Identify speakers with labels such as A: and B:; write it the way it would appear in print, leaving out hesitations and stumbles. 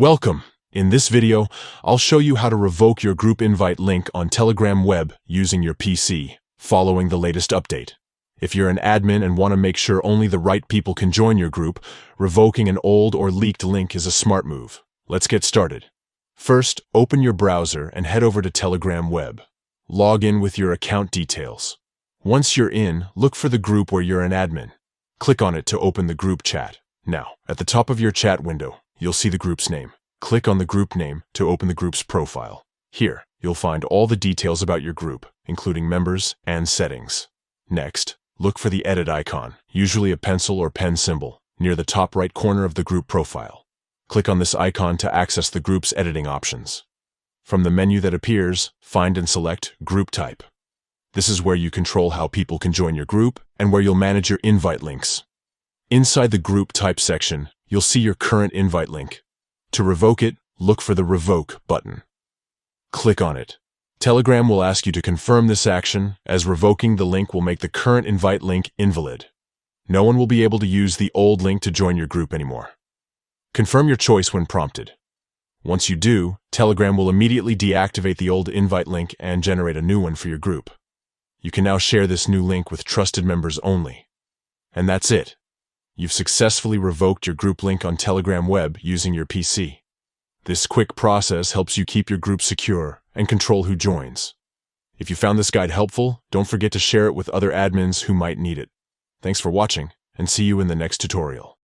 A: Welcome! In this video, I'll show you how to revoke your group invite link on Telegram web using your PC, following the latest update. If you're an admin and want to make sure only the right people can join your group, revoking an old or leaked link is a smart move. Let's get started. First, open your browser and head over to Telegram web. Log in with your account details. Once you're in, look for the group where you're an admin. Click on it to open the group chat. Now, at the top of your chat window, you'll see the group's name. Click on the group name to open the group's profile. Here, you'll find all the details about your group, including members and settings. Next, look for the edit icon, usually a pencil or pen symbol, near the top right corner of the group profile. Click on this icon to access the group's editing options. From the menu that appears, find and select Group Type. This is where you control how people can join your group and where you'll manage your invite links. Inside the Group Type section, you'll see your current invite link. To revoke it, look for the Revoke button. Click on it. Telegram will ask you to confirm this action, as revoking the link will make the current invite link invalid. No one will be able to use the old link to join your group anymore. Confirm your choice when prompted. Once you do, Telegram will immediately deactivate the old invite link and generate a new one for your group. You can now share this new link with trusted members only. And that's it. You've successfully revoked your group link on Telegram web using your PC. This quick process helps you keep your group secure and control who joins. If you found this guide helpful, don't forget to share it with other admins who might need it. Thanks for watching, and see you in the next tutorial.